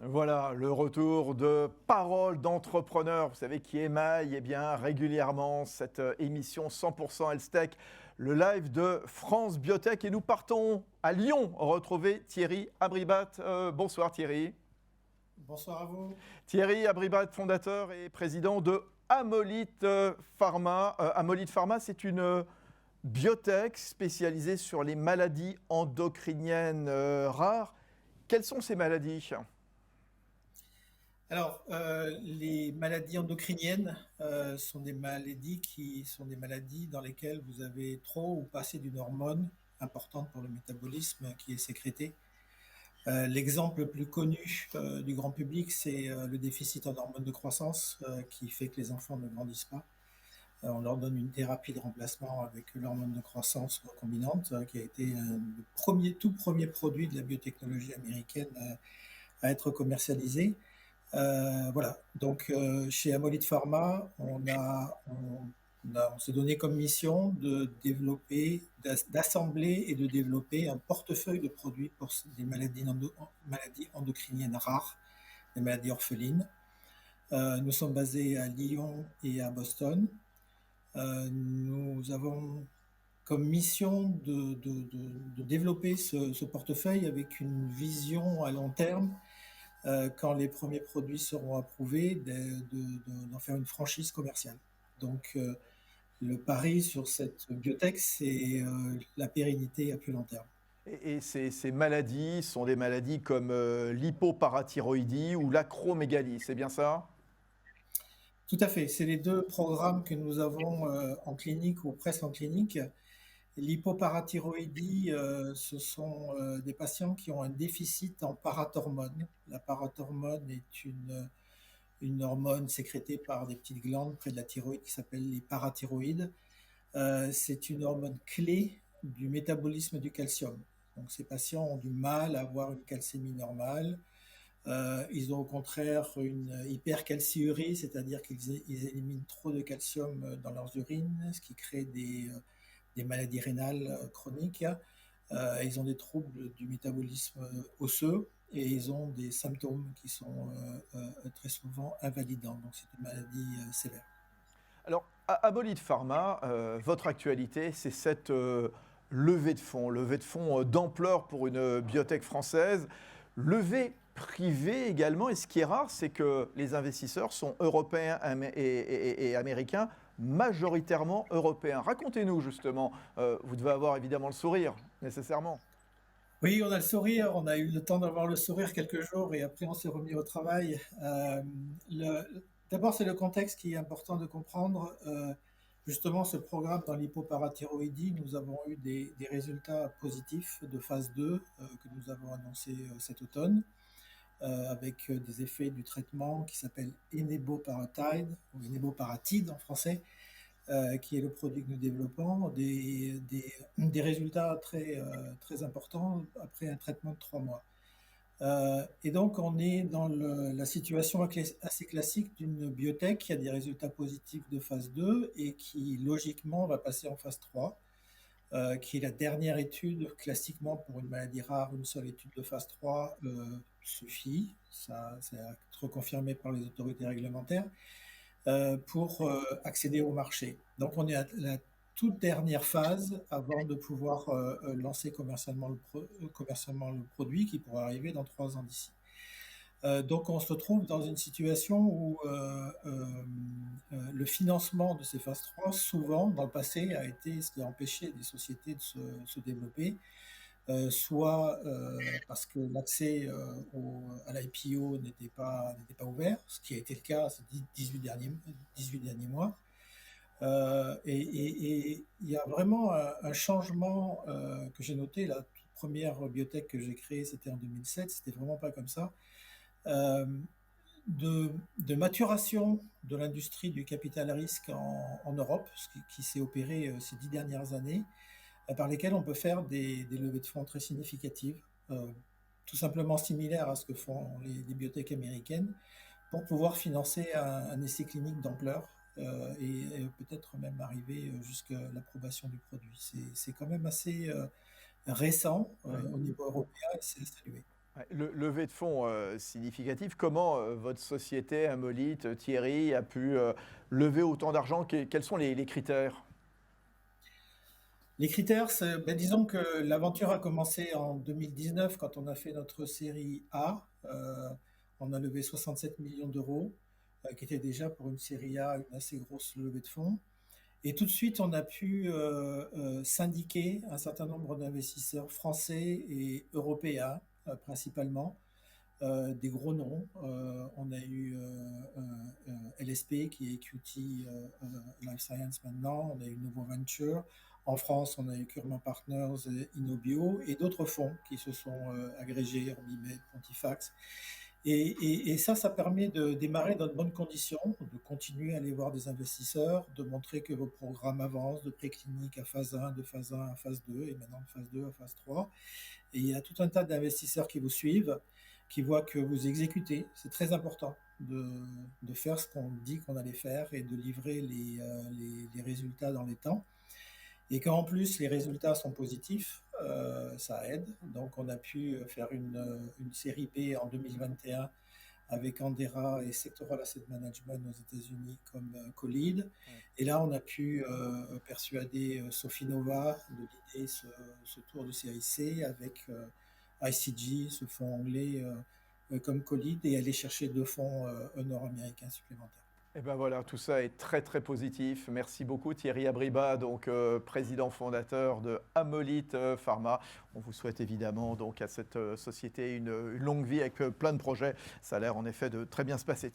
Voilà, le retour de Paroles d'entrepreneurs, vous savez, qui émaille régulièrement cette émission 100% Health le live de France Biotech. Et nous partons à Lyon retrouver Thierry Abribat. Bonsoir Thierry. Bonsoir à vous. Thierry Abribat, fondateur et président de Amolyt Pharma. Amolyt Pharma, c'est une biotech spécialisée sur les maladies endocriniennes rares. Quelles sont ces maladies ? Alors, les maladies endocriniennes sont des maladies qui sont des maladies dans lesquelles vous avez trop ou pas assez d'une hormone importante pour le métabolisme qui est sécrétée. L'exemple le plus connu du grand public, c'est le déficit en hormones de croissance qui fait que les enfants ne grandissent pas. On leur donne une thérapie de remplacement avec l'hormone de croissance recombinante qui a été le tout premier produit de la biotechnologie américaine à être commercialisé. Voilà, donc chez Amolyt Pharma, on s'est donné comme mission de développer, d'assembler et de développer un portefeuille de produits pour des maladies endocriniennes rares, des maladies orphelines. Nous sommes basés à Lyon et à Boston. Nous avons comme mission de développer ce portefeuille avec une vision à long terme quand les premiers produits seront approuvés, d'en faire une franchise commerciale. Donc, le pari sur cette biotech, c'est la pérennité à plus long terme. Et ces maladies sont des maladies comme l'hypoparathyroïdie ou l'acromégalie, c'est bien ça? Tout à fait. C'est les deux programmes que nous avons en clinique ou presque en clinique. L'hypoparathyroïdie, ce sont des patients qui ont un déficit en parathormone. La parathormone est une hormone sécrétée par des petites glandes près de la thyroïde qui s'appellent les parathyroïdes. C'est une hormone clé du métabolisme du calcium. Donc ces patients ont du mal à avoir une calcémie normale. Ils ont au contraire une hypercalciurie, c'est-à-dire qu'ils éliminent trop de calcium dans leurs urines, ce qui crée des maladies rénales chroniques. Ils ont des troubles du métabolisme osseux et ils ont des symptômes qui sont très souvent invalidants. Donc c'est une maladie sévère. Alors, à Amolyt Pharma, votre actualité, c'est cette levée de fonds d'ampleur pour une biotech française, levée privée également. Et ce qui est rare, c'est que les investisseurs sont européens et américains, majoritairement européens. Racontez-nous justement, vous devez avoir évidemment le sourire, nécessairement. Oui, on a le sourire, on a eu le temps d'avoir le sourire quelques jours et après on s'est remis au travail. D'abord, c'est le contexte qui est important de comprendre. Justement, ce programme dans l'hypoparathyroïdie, nous avons eu des résultats positifs de phase 2 que nous avons annoncé cet automne, avec des effets du traitement qui s'appelle eneboparatide, ou eneboparatide en français, qui est le produit que nous développons, des résultats très importants après un traitement de 3 mois. Et donc, on est dans la situation assez classique d'une biotech qui a des résultats positifs de phase 2 et qui, logiquement, va passer en phase 3, qui est la dernière étude. Classiquement, pour une maladie rare, une seule étude de phase 3 suffit. Ça a été confirmé par les autorités réglementaires pour accéder au marché. Donc on est à la toute dernière phase avant de pouvoir lancer commercialement le produit qui pourra arriver dans 3 ans d'ici. Donc on se trouve dans une situation où le financement de ces phases 3, souvent dans le passé, a été ce qui a empêché des sociétés de se développer, soit parce que l'accès à l'IPO n'était pas ouvert, ce qui a été le cas ces 18 derniers mois. Et il y a vraiment un changement que j'ai noté. La toute première biotech que j'ai créée, c'était en 2007, c'était vraiment pas comme ça. Euh, de maturation de l'industrie du capital risque en Europe, qui s'est opéré ces 10 dernières années, par lesquels on peut faire des levées de fonds très significatives, tout simplement similaires à ce que font les biotech américaines, pour pouvoir financer un essai clinique d'ampleur et peut-être même arriver jusqu'à l'approbation du produit. C'est quand même assez récent Ouais. au niveau européen et c'est à saluer. levée de fonds significative. Comment votre société, Amolite, Thierry, a pu lever autant d'argent? Quels sont les critères? Les critères, disons que l'aventure a commencé en 2019 quand on a fait notre série A. On a levé 67 millions d'euros, qui était déjà pour une série A une assez grosse levée de fonds. Et tout de suite, on a pu syndiquer un certain nombre d'investisseurs français et européens, principalement, des gros noms. On a eu LSP, qui est Equity Life Science maintenant. On a eu Novo Venture. En France, on a eu Curman Partners, Inobio et d'autres fonds qui se sont agrégés, Orbimed, Pontifax. Et ça permet de démarrer dans de bonnes conditions, de continuer à aller voir des investisseurs, de montrer que vos programmes avancent de préclinique à phase 1, de phase 1 à phase 2, et maintenant de phase 2 à phase 3. Et il y a tout un tas d'investisseurs qui vous suivent, qui voient que vous exécutez. C'est très important de faire ce qu'on dit qu'on allait faire et de livrer les résultats dans les temps. Et quand en plus les résultats sont positifs, ça aide. Donc on a pu faire une série B en 2021 avec Andera et Sectoral Asset Management aux États-Unis comme co-lead. Et là, on a pu persuader Sofinova de l'idée ce tour de série C avec ICG, ce fonds anglais, comme co-lead et aller chercher 2 fonds nord-américains supplémentaires. Et ben voilà, tout ça est très très positif. Merci beaucoup Thierry Abribat, donc président fondateur de Amolite Pharma. On vous souhaite évidemment donc à cette société une longue vie avec plein de projets. Ça a l'air en effet de très bien se passer.